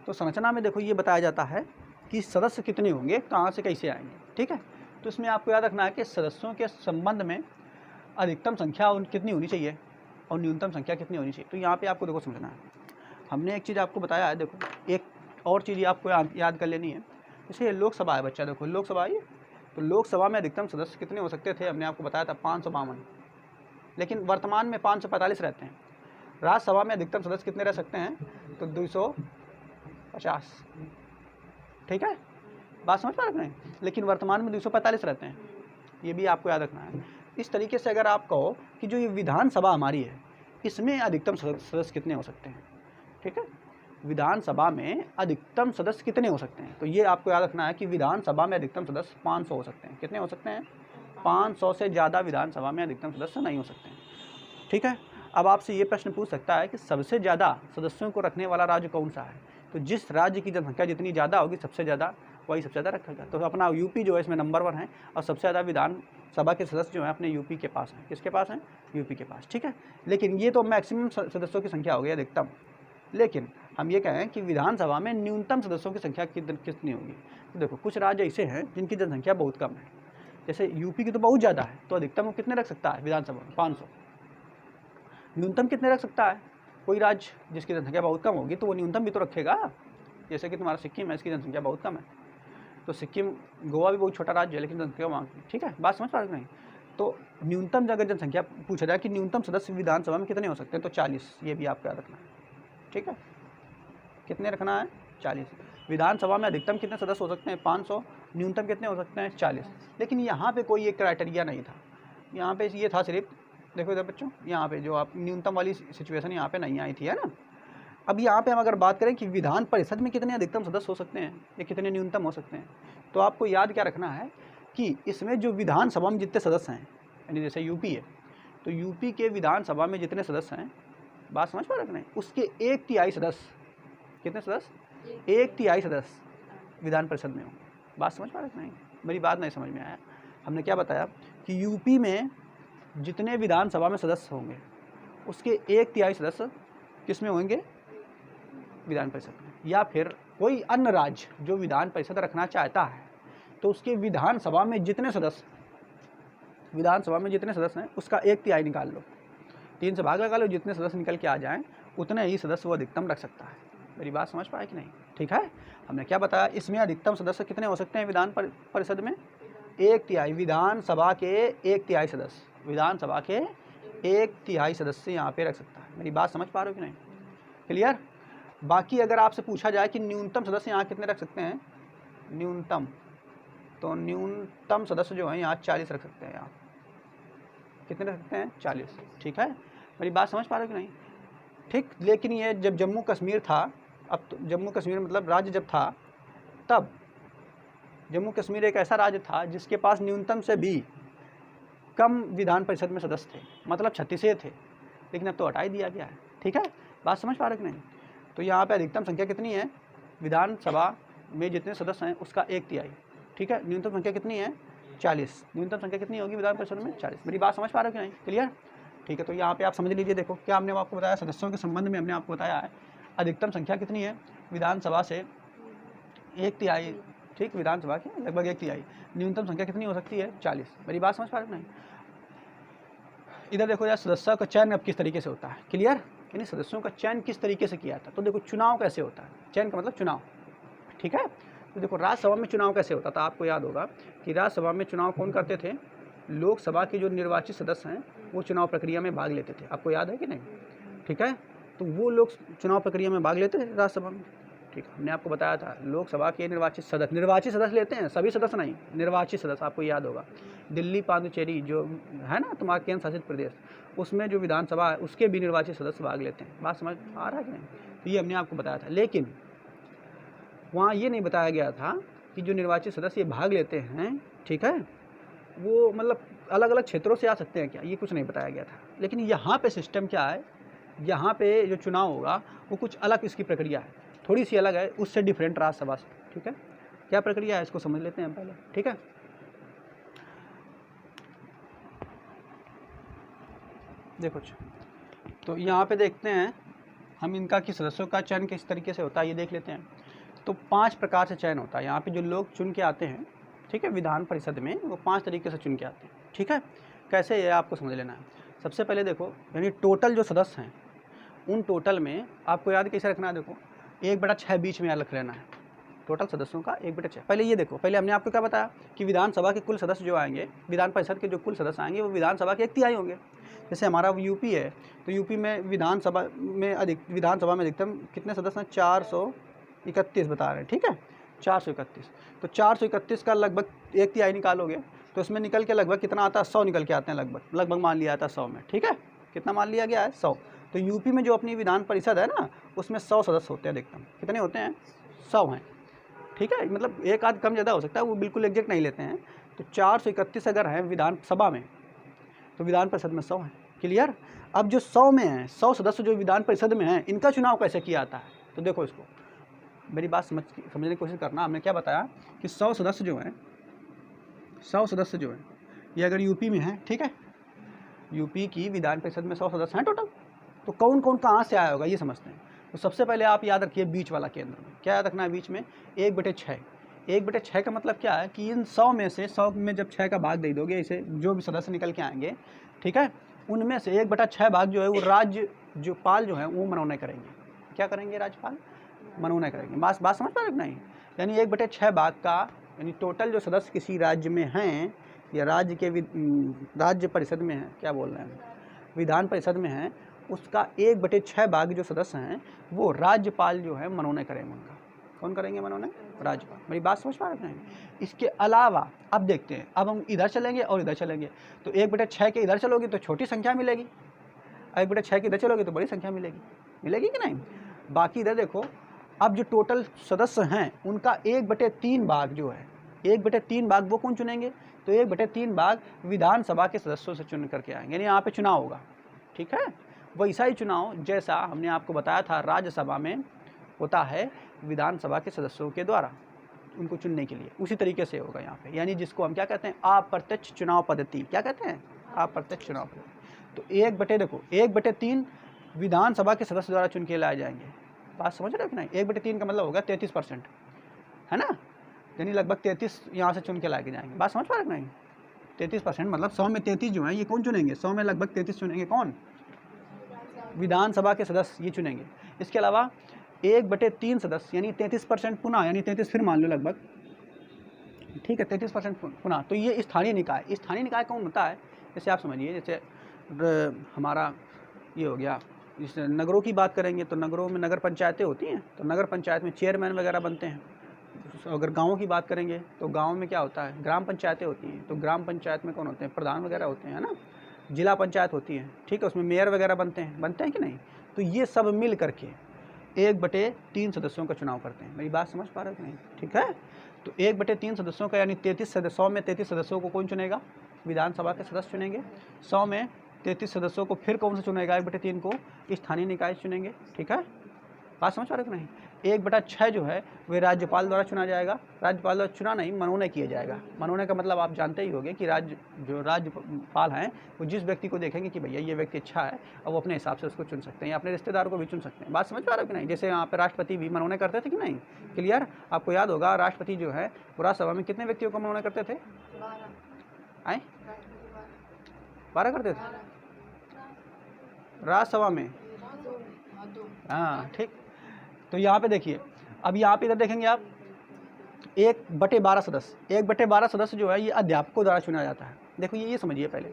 तो संरचना में देखो ये बताया जाता है कि सदस्य कितने होंगे, कहाँ से कैसे आएंगे। ठीक है, तो इसमें आपको याद रखना है कि सदस्यों के संबंध में अधिकतम संख्या कितनी होनी चाहिए और न्यूनतम संख्या कितनी होनी चाहिए। तो यहाँ पे आपको देखो समझना है, हमने एक चीज़ आपको बताया है, देखो एक और चीज़ आपको याद कर लेनी है। जैसे लोकसभा है बच्चा, देखो लोकसभा ये, तो लोकसभा में अधिकतम सदस्य कितने हो सकते थे, हमने आपको बताया था 552, लेकिन वर्तमान में 545 रहते हैं। राज्यसभा में अधिकतम सदस्य कितने रह सकते हैं, तो 250। ठीक है, बात समझ पा रहे हैं? लेकिन वर्तमान में 245 रहते हैं, ये भी आपको याद रखना है। इस तरीके से अगर आप कहो कि जो ये विधानसभा हमारी है, इसमें अधिकतम सदस्य कितने हो सकते हैं, ठीक है, विधानसभा में अधिकतम सदस्य कितने हो सकते हैं, तो ये आपको याद रखना है कि विधानसभा में अधिकतम सदस्य 500 हो सकते हैं। कितने हो सकते हैं? 500 से ज़्यादा विधानसभा में अधिकतम सदस्य नहीं हो सकते हैं। ठीक है, अब आपसे ये प्रश्न पूछ सकता है कि सबसे ज़्यादा सदस्यों को रखने वाला राज्य कौन सा है, तो जिस राज्य की जनसंख्या जितनी ज़्यादा होगी सबसे ज़्यादा वही सबसे ज़्यादा रखेगा। तो अपना यूपी जो है इसमें नंबर 1 है, और सबसे ज़्यादा विधानसभा के सदस्य जो हैं अपने यूपी के पास हैं। किसके पास हैं? यूपी के पास। ठीक है, लेकिन ये तो मैक्सिमम सदस्यों की संख्या हो गई, अधिकतम। लेकिन हम ये कहें कि विधानसभा में न्यूनतम सदस्यों की संख्या कितनी होगी, तो देखो कुछ राज्य ऐसे हैं जिनकी जनसंख्या बहुत कम है, जैसे यूपी की तो बहुत ज़्यादा है, तो अधिकतम वो कितने रख सकता है विधानसभा में? 500। न्यूनतम कितने रख सकता है? कोई राज्य जिसकी जनसंख्या बहुत कम होगी तो वो न्यूनतम भी तो रखेगा, जैसे कि तुम्हारा सिक्किम है, इसकी जनसंख्या बहुत कम है, तो सिक्किम, गोवा भी बहुत छोटा राज्य है लेकिन जनसंख्या वहाँ की। ठीक है, बात समझ पा रहे नहीं? तो न्यूनतम अगर जनसंख्या पूछा जाए कि न्यूनतम सदस्य विधानसभा में कितने हो सकते हैं, तो 40, ये भी आपको याद रखना है। ठीक है, कितने रखना है? 40। विधानसभा में अधिकतम कितने सदस्य हो सकते हैं? 500। न्यूनतम कितने हो सकते हैं? 40। लेकिन यहाँ पे कोई एक क्राइटेरिया नहीं था, यहाँ पे ये था सिर्फ, देखो इधर बच्चों, यहाँ पे जो आप न्यूनतम वाली सिचुएशन यहाँ पे नहीं आई थी, है ना। अब यहाँ पे हम अगर बात करें कि विधान परिषद में कितने अधिकतम सदस्य हो सकते हैं या कितने न्यूनतम हो सकते हैं, तो आपको याद क्या रखना है कि इसमें जो विधानसभा में जितने सदस्य हैं, यानी जैसे यूपी है, तो यूपी के विधानसभा में जितने सदस्य हैं, बात समझ पा रहे हैं, उसके 1/3 सदस्य, कितने सदस्य? 1/3 सदस्य विधान परिषद में हो। बात समझ पा रहे नहीं? मेरी बात नहीं समझ में आया। हमने क्या बताया कि यूपी में जितने विधानसभा में सदस्य होंगे उसके 1/3 सदस्य किस में होंगे? विधान परिषद में। या फिर कोई अन्य राज्य जो विधान परिषद रखना चाहता है तो उसके विधानसभा में जितने सदस्य, विधानसभा में जितने सदस्य हैं उसका 1/3 निकाल लो, 3 से भाग लगा लो, जितने सदस्य निकल के आ जाएं उतने ही सदस्य वो अधिकतम रख सकता है। मेरी बात समझ पाए कि नहीं? ठीक है, हमने क्या बताया, इसमें अधिकतम सदस्य कितने हो सकते हैं विधान परिषद में? 1/3। विधानसभा के 1/3 सदस्य, विधानसभा के 1/3 सदस्य यहाँ पे रख सकता है। मेरी बात समझ पा रहे हो कि नहीं? क्लियर? बाकी अगर आपसे पूछा जाए कि न्यूनतम सदस्य यहाँ कितने रख सकते हैं, न्यूनतम, तो न्यूनतम सदस्य जो है यहाँ 40 रख सकते हैं। यहाँ कितने रख सकते हैं? 40। ठीक है, मेरी बात समझ पा रहे हो कि नहीं? ठीक, लेकिन ये जब जम्मू कश्मीर था, अब तो जम्मू कश्मीर मतलब राज्य जब था, तब जम्मू कश्मीर एक ऐसा राज्य था जिसके पास न्यूनतम से भी कम विधान परिषद में सदस्य थे, मतलब 36 थे, लेकिन अब तो हटा ही दिया गया है। ठीक है, बात समझ पा रहे कि नहीं? तो यहाँ पे अधिकतम संख्या कितनी है विधानसभा में जितने सदस्य हैं उसका 1/3। ठीक है, न्यूनतम संख्या कितनी है? 40। न्यूनतम संख्या कितनी होगी विधान परिषद में? 40। मेरी बात समझ पा रहे हो कि नहीं? क्लियर? ठीक है, तो यहाँ पे आप समझ लीजिए। देखो क्या हमने आपको बताया, सदस्यों के संबंध में हमने आपको बताया है अधिकतम संख्या कितनी है विधानसभा से 1/3। ठीक, विधानसभा की लगभग 1/3। न्यूनतम संख्या कितनी हो सकती है? 40। मेरी बात समझ पा रहे हो नहीं? इधर देखो यार, सदस्यों का चयन अब किस तरीके से होता है। क्लियर? यानी सदस्यों का चयन किस तरीके से किया था। तो देखो चुनाव कैसे होता है, चयन का मतलब चुनाव। ठीक है, तो देखो राज्यसभा में चुनाव कैसे होता था, आपको याद होगा कि राज्यसभा में चुनाव कौन करते थे, लोकसभा के जो निर्वाचित सदस्य हैं वो चुनाव प्रक्रिया में भाग लेते थे, आपको याद है कि नहीं, ठीक है। तो वो लोग चुनाव प्रक्रिया में भाग लेते थे राज्यसभा में, ठीक है। हमने आपको बताया था लोकसभा के निर्वाचित सदस्य लेते हैं, सभी सदस्य नहीं, निर्वाचित सदस्य, आपको याद होगा दिल्ली पांडिचेरी जो है ना तुम्हारा केंद्र शासित प्रदेश, उसमें जो विधानसभा है उसके भी निर्वाचित सदस्य भाग लेते हैं, बात समझ आ रहा है कि नहीं। तो ये हमने आपको बताया था, लेकिन वहाँ ये नहीं बताया गया था कि जो निर्वाचित सदस्य ये भाग लेते हैं, ठीक है, वो मतलब अलग अलग क्षेत्रों से आ सकते हैं क्या, ये कुछ नहीं बताया गया था। लेकिन यहाँ पे सिस्टम क्या है, यहाँ पे जो चुनाव होगा वो कुछ अलग इसकी प्रक्रिया है, थोड़ी सी अलग है उससे डिफरेंट राज्यसभा से, ठीक है। क्या प्रक्रिया है इसको समझ लेते हैं पहले, ठीक है। देखो तो यहाँ पे देखते हैं हम इनका कि सदस्यों का चयन किस तरीके से होता है ये देख लेते हैं। तो 5 प्रकार से चयन होता है यहाँ पे, जो लोग चुन के आते हैं, ठीक है, विधान परिषद में वो 5 तरीके से चुन के आते हैं, ठीक है। कैसे ये आपको समझ लेना है। सबसे पहले देखो यानी टोटल जो सदस्य हैं उन टोटल में आपको याद कैसे रखना है, देखो 1/6 बीच में याद रख लेना है, टोटल सदस्यों का 1/6। पहले ये देखो, पहले हमने आपको क्या बताया कि विधानसभा के कुल सदस्य जो आएंगे, विधान परिषद के जो कुल सदस्य आएंगे वो विधानसभा के 1/3 होंगे। जैसे हमारा यूपी है तो यूपी में विधानसभा में अधिकतम कितने सदस्य हैं, 431 बता रहे हैं, ठीक है, 431। तो 431 का लगभग 1/3 निकालोगे तो इसमें निकल के लगभग कितना आता है, 100 निकल के आते हैं, लगभग मान लिया जाता है 100 में, ठीक है। कितना मान लिया गया है, 100। तो यूपी में जो अपनी विधान परिषद है ना उसमें 100 सदस्य होते हैं अधिकतम, कितने होते हैं, 100 हैं, ठीक है। मतलब एक आध कम ज़्यादा हो सकता है, वो बिल्कुल एग्जैक्ट नहीं लेते हैं। तो 431 अगर हैं विधानसभा में तो विधान परिषद में 100 हैं, क्लियर। अब जो 100 में हैं, 100 सदस्य जो विधान परिषद में हैं, इनका चुनाव कैसे किया जाता है, तो देखो इसको मेरी बात समझने की कोशिश करना। हमने क्या बताया कि 100 सदस्य जो हैं, 100 सदस्य जो हैं ये अगर यूपी में हैं, ठीक है, यूपी की विधान परिषद में 100 सदस्य हैं टोटल, तो कौन कौन कहाँ से आया होगा ये समझते हैं। तो सबसे पहले आप याद रखिए बीच वाला केंद्र में, क्या याद रखना है बीच में, 1/6। 1/6 का मतलब क्या है कि इन 100 में से 100 में जब 6 का भाग दे दोगे, इसे जो भी सदस्य निकल के आएंगे, ठीक है, उनमें से 1/6 भाग जो है वो राज्यपाल जो है वो मनोनय करेंगे। क्या करेंगे, राज्यपाल मनोनय करेंगे। बात समझ पा रहे नहीं, यानी 1/6 भाग का यानी टोटल जो सदस्य किसी राज्य में हैं या राज्य परिषद में हैं, क्या बोल रहे हैं, विधान परिषद में हैं, उसका 1/6 भाग जो सदस्य हैं वो राज्यपाल जो है मनोनय करेंगे उनका। कौन करेंगे मनोनय, राज्यपाल। मेरी बात समझ पा रहे हैं। इसके अलावा अब देखते हैं, अब हम इधर चलेंगे और इधर चलेंगे। तो 1/6 के इधर चलोगे तो छोटी संख्या मिलेगी, 1/6 के इधर चलोगे तो बड़ी संख्या मिलेगी कि नहीं। बाकी इधर देखो, अब जो टोटल सदस्य हैं उनका 1/3 भाग जो है, 1/3 भाग वो कौन चुनेंगे, तो 1/3 भाग विधानसभा के सदस्यों से चुन करके आएंगे, यानी यहाँ पे चुनाव होगा, ठीक है। वैसा ही चुनाव जैसा हमने आपको बताया था राज्यसभा में होता है विधानसभा के सदस्यों के द्वारा उनको चुनने के लिए, उसी तरीके से होगा यहाँ पे, यानी जिसको हम क्या कहते हैं, अप्रत्यक्ष चुनाव पद्धति। क्या कहते हैं, अप्रत्यक्ष चुनाव पद्धति। तो 1/3 विधानसभा के सदस्य द्वारा चुन के लाए जाएंगे। बात समझ रहे हो कि नहीं। 1/3 का मतलब होगा 33%, है ना, यानी लगभग 33 यहाँ से चुन के लाए जाएंगे। बात समझ पा रहे नहीं, 33% मतलब 100 में 33 जो है ये कौन चुनेंगे, 100 में लगभग 33 चुनेंगे, कौन, विधानसभा के सदस्य ये चुनेंगे। इसके अलावा 1/3 सदस्य यानी 33% पुनः, यानी 33 फिर मान लो लगभग, ठीक है, 33% पुनः। तो ये स्थानीय निकाय कौन होता है, जैसे आप समझिए, जैसे हमारा ये हो गया, जैसे नगरों की बात करेंगे तो नगरों में नगर पंचायतें होती हैं, तो नगर पंचायत में चेयरमैन वगैरह बनते हैं। अगर गाँवों की बात करेंगे तो गाँव में क्या होता है, ग्राम पंचायतें होती हैं, तो ग्राम पंचायत में कौन होते हैं, प्रधान वगैरह होते हैं, है ना। जिला पंचायत होती है, ठीक है, उसमें मेयर वगैरह बनते हैं कि नहीं। तो ये सब मिल करके 1/3 सदस्यों का चुनाव करते हैं। मेरी बात समझ पा रहे हो कि नहीं, ठीक है। तो 1/3 सदस्यों का यानी 100 में 33 सदस्यों को कौन चुनेगा, विधानसभा के सदस्य चुनेंगे। 100 में 33 सदस्यों को फिर कौन सा चुनेगा, 1/3 को स्थानीय निकाय चुनेंगे, ठीक है। बात समझ पा रहे हो कि नहीं। 1/6 जो है वे राज्यपाल द्वारा चुना जाएगा, राज्यपाल द्वारा चुना नहीं, मनोनय किया जाएगा। मनोनय का मतलब आप जानते ही होंगे कि राज्यपाल हैं वो जिस व्यक्ति को देखेंगे कि भैया ये व्यक्ति अच्छा है, और वो अपने हिसाब से उसको चुन सकते हैं, या अपने रिश्तेदार को भी चुन सकते हैं। बात समझ पा रहे हो कि नहीं। जैसे यहाँ पे राष्ट्रपति भी मनोनय करते थे कि नहीं, क्लियर। आपको याद होगा राष्ट्रपति जो है वो राज्यसभा में कितने व्यक्तियों का मनोनय करते थे, 12 करते थे राज्यसभा में, हाँ, ठीक। तो यहाँ पे देखिए, अब यहाँ पे इधर देखेंगे आप, 1/12 सदस्य, 1/12 सदस्य जो है ये अध्यापकों द्वारा चुना जाता है। देखो ये समझिए पहले,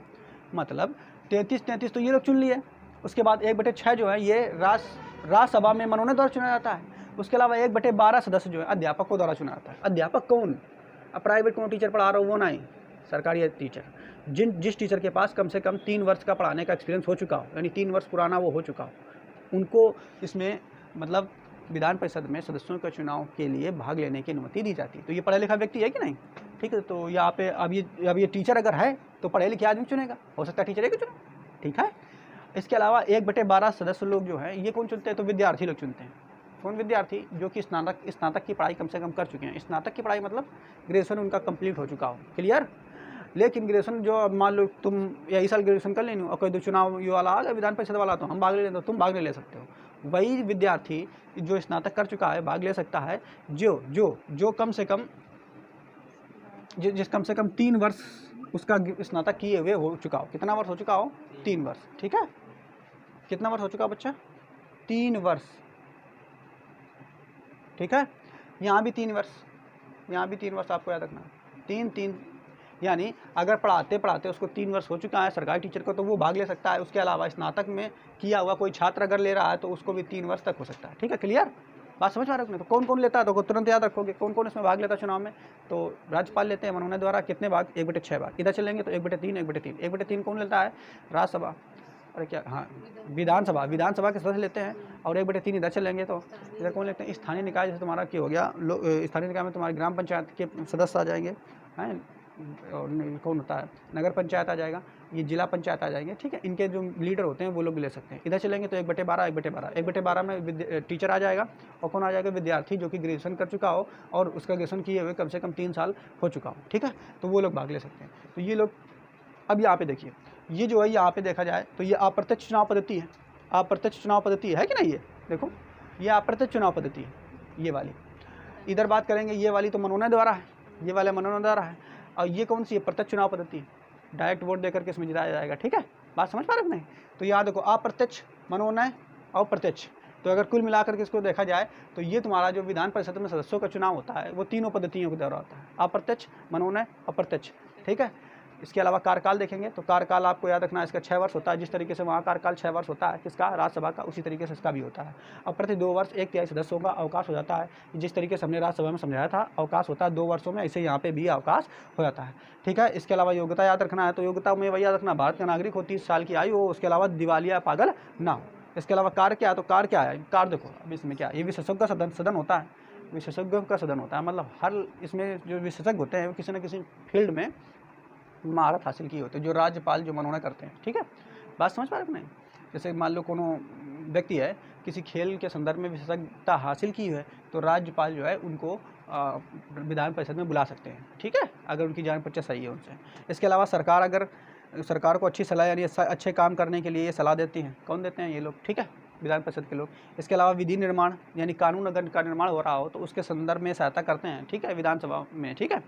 मतलब 33 तो ये लोग चुन लिए, उसके बाद 1/6 जो है ये राज्यसभा में मनोनयन द्वारा चुना जाता है। उसके अलावा 1/12 सदस्य जो है अध्यापकों द्वारा चुना जाता है। अध्यापक कौन? अब प्राइवेट कोनो टीचर पढ़ा रहा हो वो नहीं, सरकारी टीचर, जिस टीचर के पास कम से कम 3 वर्ष का पढ़ाने का एक्सपीरियंस हो चुका हो, यानी 3 वर्ष पुराना वो हो चुका हो, उनको इसमें मतलब विधान परिषद में सदस्यों के चुनाव के लिए भाग लेने की अनुमति दी जाती है। तो ये पढ़ा लिखा व्यक्ति है कि नहीं? ठीक है, तो यहाँ पे अब ये टीचर अगर है तो पढ़े लिखे आदमी चुनेगा, हो सकता है टीचर ही को चुने, ठीक है। इसके अलावा 1/12 सदस्य लोग जो हैं ये कौन चुनते हैं? तो विद्यार्थी लोग चुनते हैं। कौन? विद्यार्थी जो कि स्नातक की पढ़ाई कम से कम कर चुके हैं। स्नातक की पढ़ाई मतलब ग्रेजुएशन उनका कंप्लीट हो चुका हो, क्लियर। लेकिन ग्रेजुएशन जो अब मान लो तुम यही साल ग्रेजुएशन कर लेनी हो और कोई तो चुनाव ये वाला आ गया विधान परिषद वाला, तो हम भाग ले लेते, तुम भाग नहीं ले सकते हो। वही विद्यार्थी जो स्नातक कर चुका है भाग ले सकता है, जो कम से कम जिस कम से कम 3 वर्ष उसका स्नातक किए हुए हो चुका हो। कितना वर्ष हो चुका हो? 3 वर्ष, ठीक है। कितना वर्ष हो चुका बच्चा? 3 वर्ष, ठीक है। यहाँ भी 3 वर्ष, यहाँ भी 3 वर्ष आपको याद रखना, 3 यानी अगर पढ़ाते उसको 3 वर्ष हो चुका है सरकारी टीचर को, तो वो भाग ले सकता है। उसके अलावा स्नातक में किया हुआ कोई छात्र अगर ले रहा है तो उसको भी 3 वर्ष तक हो सकता है, ठीक है, क्लियर। बात समझ पा रहे हो? तो कौन कौन लेता है तो तुरंत याद रखोगे कौन कौन इसमें भाग लेता है चुनाव में। तो राज्यपाल लेते हैं मनोनयन द्वारा, कितने भाग? 1/6 भाग। इधर चलेंगे तो 1/3, 1/3, 1/3 कौन लेता है? राज्यसभा, अरे क्या, हाँ विधानसभा के सदस्य लेते हैं। और 1/3 इधर चलेंगे तो इधर कौन लेते हैं? स्थानीय निकाय, जैसे तुम्हारा क्या हो गया, स्थानीय निकाय में तुम्हारे ग्राम पंचायत के सदस्य आ जाएंगे, हैं, और कौन होता है? नगर पंचायत आ जाएगा, ये जिला पंचायत आ जाएंगे, ठीक है। इनके जो लीडर होते हैं वो लोग भी ले सकते हैं। इधर चलेंगे तो 1/12 में टीचर आ जाएगा, और कौन आ जाएगा? विद्यार्थी जो कि ग्रेजुएशन कर चुका हो और उसका ग्रेजुएशन किए हुए कम से कम 3 साल हो चुका हो, ठीक है, तो वो लोग भाग ले सकते हैं। तो ये लोग, अब यहाँ पे देखिए, ये जो है यहाँ पे देखा जाए तो ये अप्रत्यक्ष चुनाव पद्धति है। अप्रत्यक्ष चुनाव पद्धति है कि नहीं? ये देखो, ये अप्रत्यक्ष चुनाव पद्धति है, ये वाली। इधर बात करेंगे, ये वाली तो मनोनयन द्वारा है, ये वाला मनोनयन द्वारा है। और ये कौन सी है? प्रत्यक्ष चुनाव पद्धति, डायरेक्ट वोट देकर के इसमें जिताया जाएगा, ठीक है। बात समझ पा रहे हो नहीं? तो यहाँ देखो, अप्रत्यक्ष, मनोनयन और प्रत्यक्ष। तो अगर कुल मिलाकर के इसको देखा जाए तो ये तुम्हारा जो विधान परिषद में सदस्यों का चुनाव होता है वो तीनों पद्धतियों के द्वारा होता है, अप्रत्यक्ष, मनोनयन और प्रत्यक्ष, ठीक है। इसके अलावा कार्यकाल देखेंगे तो कार्यकाल आपको याद रखना है, इसका 6 वर्ष होता है। जिस तरीके से वहाँ कार्यकाल 6 वर्ष होता है किसका? राज्यसभा का, उसी तरीके से इसका भी होता है। और प्रति 2 वर्ष 1/3 सदस्यों का अवकाश हो जाता है। जिस तरीके से हमने राज्यसभा में समझाया था अवकाश होता है 2 वर्षों में, ऐसे यहाँ पे भी अवकाश हो जाता है, ठीक है। इसके अलावा योग्यता याद रखना है, तो योग्यता में वही याद रखना, भारत का नागरिक हो, 30 साल की आयु हो, उसके अलावा दिवालिया पागल ना हो। इसके अलावा कार्य क्या है? तो कार्य क्या है? कार्य देखो अब इसमें क्या, ये विशेषज्ञ का सदन होता है, विशेषज्ञों का सदन होता है। मतलब हर इसमें जो विशेषज्ञ होते हैं वो किसी न किसी फील्ड में महारत हासिल की होती है, जो राज्यपाल जो मनोनयन करते हैं, ठीक है। बात समझ पा रहे हो नहीं? जैसे मान लो कोनो व्यक्ति है किसी खेल के संदर्भ में विशेषज्ञता हासिल की है तो राज्यपाल जो है उनको विधान परिषद में बुला सकते हैं, ठीक है, अगर उनकी जान परिचय सही है उनसे। इसके अलावा सरकार को अच्छी सलाह यानी अच्छे काम करने के लिए ये सलाह देती हैं। कौन देते हैं? ये लोग, ठीक है, विधान परिषद के लोग। इसके अलावा विधि निर्माण यानी कानून अगर का निर्माण हो रहा हो तो उसके संदर्भ में सहायता करते हैं, ठीक है, विधानसभा में, ठीक है।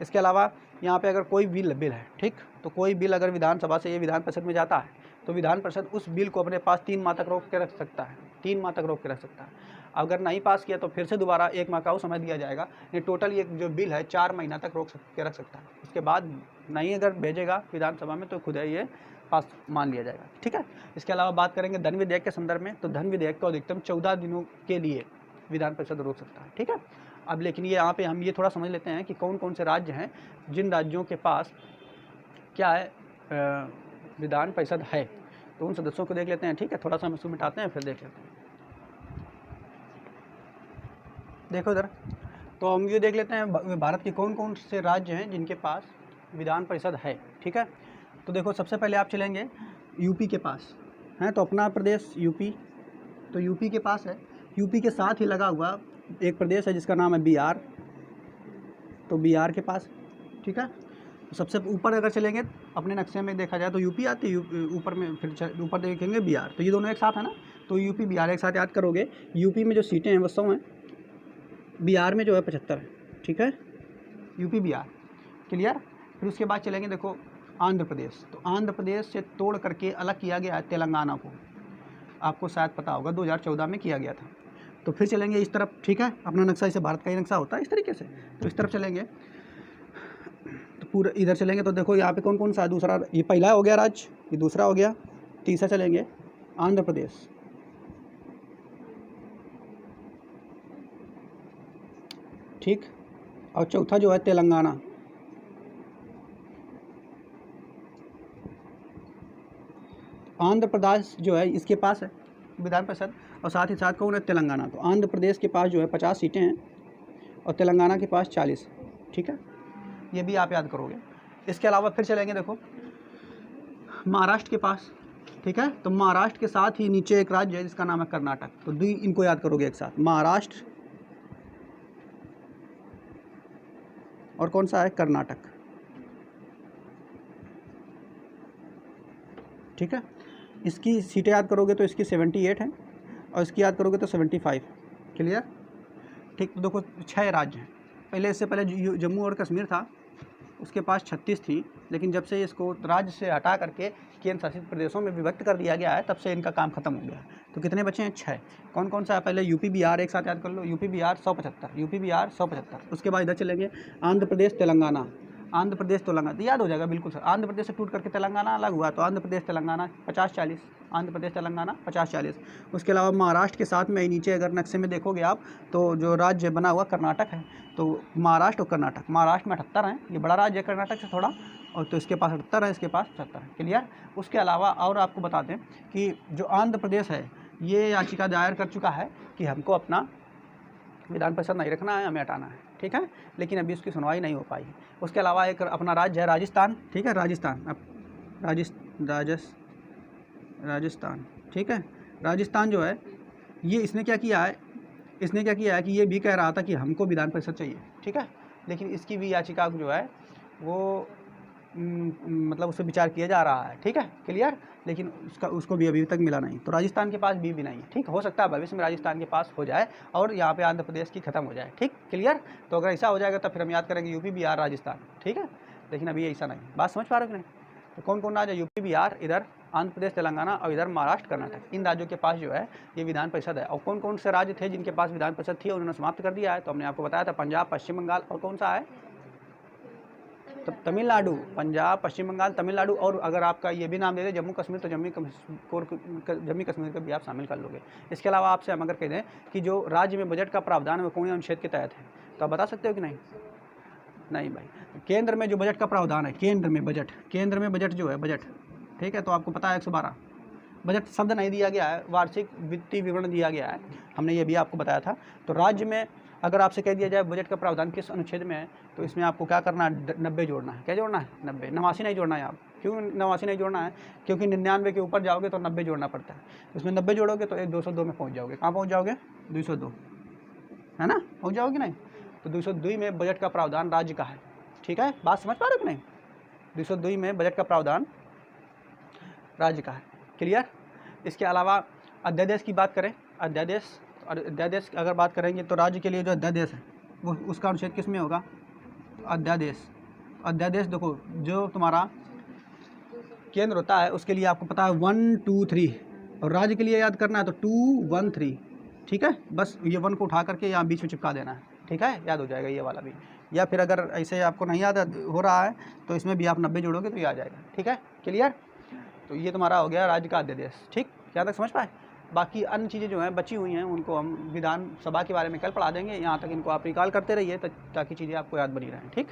इसके अलावा यहाँ पे अगर कोई बिल है, ठीक, तो कोई बिल अगर विधानसभा से ये विधान परिषद में जाता है तो विधान परिषद उस बिल को अपने पास 3 माह तक रोक के रख सकता है, 3 माह तक रोक के रख सकता है। अगर नहीं पास किया तो फिर से दोबारा 1 माह का और समय दिया जाएगा। ये टोटल ये जो बिल है 4 महीना तक रोक के रख सकता है। उसके बाद नहीं अगर भेजेगा विधानसभा में तो खुद है ये पास मान लिया जाएगा, ठीक है। इसके अलावा बात करेंगे धन विधेयक के संदर्भ में, तो धन विधेयक को अधिकतम 14 दिनों के लिए विधान परिषद रोक सकता है, ठीक है। अब लेकिन ये यहाँ पे हम ये थोड़ा समझ लेते हैं कि कौन कौन से राज्य हैं जिन राज्यों के पास क्या है विधान परिषद है, तो उन सदस्यों को देख लेते हैं, ठीक है। थोड़ा सा हम इसको मिटाते हैं फिर देख लेते हैं। देखो इधर, तो हम ये देख लेते हैं भारत के कौन कौन से राज्य हैं जिनके पास विधान परिषद है, ठीक है। तो देखो सबसे पहले आप चलेंगे यूपी के पास हैं, तो अपना प्रदेश यूपी, तो यूपी के पास है। यूपी के साथ ही लगा हुआ एक प्रदेश है जिसका नाम है बिहार, तो बिहार के पास, ठीक है। तो सबसे ऊपर अगर चलेंगे अपने नक्शे में देखा जाए तो यूपी आती है, ऊपर में फिर ऊपर देखेंगे बिहार, तो ये दोनों एक साथ है ना, तो यूपी बिहार एक साथ याद करोगे। यूपी में जो सीटें हैं वो 100 हैं, बिहार में जो है 75 है, ठीक है, यूपी बिहार, क्लियर। फिर उसके बाद चलेंगे देखो आंध्र प्रदेश, तो आंध्र प्रदेश से तोड़ करके अलग किया गया है तेलंगाना को, आपको शायद पता होगा 2014 में किया गया था। तो फिर चलेंगे इस तरफ, ठीक है। अपना नक्शा इसे भारत का ही नक्शा होता है इस तरीके से, तो इस तरफ चलेंगे तो पूरा इधर चलेंगे तो देखो यहाँ पे कौन कौन सा है। दूसरा, ये पहला हो गया राज्य, ये दूसरा हो गया, तीसरा चलेंगे आंध्र प्रदेश, ठीक, और चौथा जो है तेलंगाना। आंध्र प्रदेश जो है इसके पास है विधान परिषद, और साथ ही साथ कौन है, तेलंगाना। तो आंध्र प्रदेश के पास जो है 50 सीटें हैं और तेलंगाना के पास 40, ठीक है, ये भी आप याद करोगे। इसके अलावा फिर चलेंगे देखो महाराष्ट्र के पास, ठीक है। तो महाराष्ट्र के साथ ही नीचे एक राज्य है जिसका नाम है कर्नाटक, तो इनको याद करोगे एक साथ, महाराष्ट्र और कौन सा है, कर्नाटक, ठीक है। इसकी सीटें याद करोगे तो इसकी 78 हैं और इसकी याद करोगे तो 75, क्लियर, ठीक। तो देखो 6 राज्य हैं। पहले, इससे पहले जम्मू और कश्मीर था, उसके पास 36 थी, लेकिन जब से इसको राज्य से हटा करके केंद्र शासित प्रदेशों में विभक्त कर दिया गया है तब से इनका काम खत्म हो गया है। तो कितने बचे हैं, 6। कौन कौन सा है, पहले यूपी बिहार एक साथ याद कर लो, यूपी बिहार 175, यूपी बिहार 175। उसके बाद इधर चलेंगे आंध्र प्रदेश तेलंगाना, आंध्र प्रदेश तेलंगाना, तो याद हो जाएगा बिल्कुल सर। आंध्र प्रदेश से टूट करके तेलंगाना अलग हुआ, तो आंध्र प्रदेश तेलंगाना 50-40, आंध्र प्रदेश तेलंगाना 50-40। उसके अलावा महाराष्ट्र के साथ में नीचे अगर नक्शे में देखोगे आप तो जो राज्य बना हुआ कर्नाटक है, तो महाराष्ट्र और कर्नाटक, महाराष्ट्र में 78 हैं, ये बड़ा राज्य है कर्नाटक से थोड़ा, और तो इसके पास 78 है, इसके पास 75 है, क्लियर। उसके अलावा और आपको बता दें कि जो आंध्र प्रदेश है ये याचिका दायर कर चुका है कि हमको अपना विधान परिषद नहीं रखना है, हमें हटाना है, ठीक है, लेकिन अभी उसकी सुनवाई नहीं हो पाई। उसके अलावा एक अपना राज्य है राजस्थान, ठीक है, राजस्थान, अब राजस्थान, ठीक है। राजस्थान जो है ये इसने क्या किया है, कि ये भी कह रहा था कि हमको विधान परिषद चाहिए, ठीक है, लेकिन इसकी भी याचिका जो है वो मतलब उससे विचार किया जा रहा है, ठीक है, क्लियर, लेकिन उसको भी अभी तक मिला नहीं। तो राजस्थान के पास भी नहीं है, ठीक, हो सकता है भविष्य में राजस्थान के पास हो जाए और यहाँ पे आंध्र प्रदेश की खत्म हो जाए, ठीक, क्लियर। तो अगर ऐसा हो जाएगा तो फिर हम याद करेंगे यूपी बिहार राजस्थान, ठीक है, लेकिन अभी ऐसा नहीं। बात समझ पा रहे हो कि नहीं। तो कौन कौन राज्य, यूपी बिहार, इधर आंध्र प्रदेश तेलंगाना और इधर महाराष्ट्र कर्नाटक, इन राज्यों के पास जो है ये विधान परिषद है। और कौन कौन से राज्य थे जिनके पास विधान परिषद थी और उन्होंने समाप्त कर दिया है, तो हमने आपको बताया था पंजाब, पश्चिम बंगाल और कौन सा है, तमिलनाडु, पंजाब, पश्चिम बंगाल, तमिलनाडु, और अगर आपका ये भी नाम दे दे जम्मू कश्मीर, तो जम्मू कश्मीर को भी आप शामिल कर लोगे। इसके अलावा आपसे हम अगर कह दें कि जो राज्य में बजट का प्रावधान है वो कौन अनुच्छेद के तहत है, तो आप बता सकते हो कि नहीं। नहीं भाई, केंद्र में जो बजट का प्रावधान है, केंद्र में बजट जो है, बजट, ठीक है, तो आपको पता है 112। बजट शब्द नहीं दिया गया है, वार्षिक वित्तीय विवरण दिया गया है, हमने ये भी आपको बताया था। तो राज्य में अगर आपसे कह दिया जाए बजट का प्रावधान किस अनुच्छेद में है, तो इसमें आपको क्या करना है, 90 जोड़ना है। क्या जोड़ना है, 90, 89 नहीं जोड़ना है। आप क्यों 89 नहीं जोड़ना है, क्योंकि 99 के ऊपर जाओगे तो 90 जोड़ना पड़ता है। इसमें 90 जोड़ोगे तो 202 में पहुँच जाओगे। कहाँ पहुँच जाओगे, 202, है ना, पहुँच जाओगे नहीं। तो 202 में बजट का प्रावधान राज्य का है, ठीक है, बात समझ पा रहे हो कि नहीं। 202 में बजट का प्रावधान राज्य का है, क्लियर। इसके अलावा अध्यादेश की बात करें, अध्यादेश अगर बात करेंगे तो राज्य के लिए जो अध्यादेश है वो उसका अनुच्छेद किस में होगा, अध्यादेश देखो जो तुम्हारा केंद्र होता है उसके लिए आपको पता है 1, 2, 3, और राज्य के लिए याद करना है तो 2, 1, 3, ठीक है। बस ये 1 को उठा करके यहाँ बीच में चिपका देना है, ठीक है, याद हो जाएगा ये वाला भी। या फिर अगर ऐसे आपको नहीं याद हो रहा है तो इसमें भी आप 90 जोड़ोगे तो ये आ जाएगा, ठीक है, क्लियर। तो ये तुम्हारा हो गया राज्य का अध्यादेश, ठीक, क्या तक समझ पाए। बाकी अन्य चीज़ें जो हैं बची हुई हैं उनको हम विधानसभा के बारे में कल पढ़ा देंगे। यहाँ तक इनको आप रिकॉल करते रहिए ताकि चीज़ें आपको याद बनी रहें, ठीक।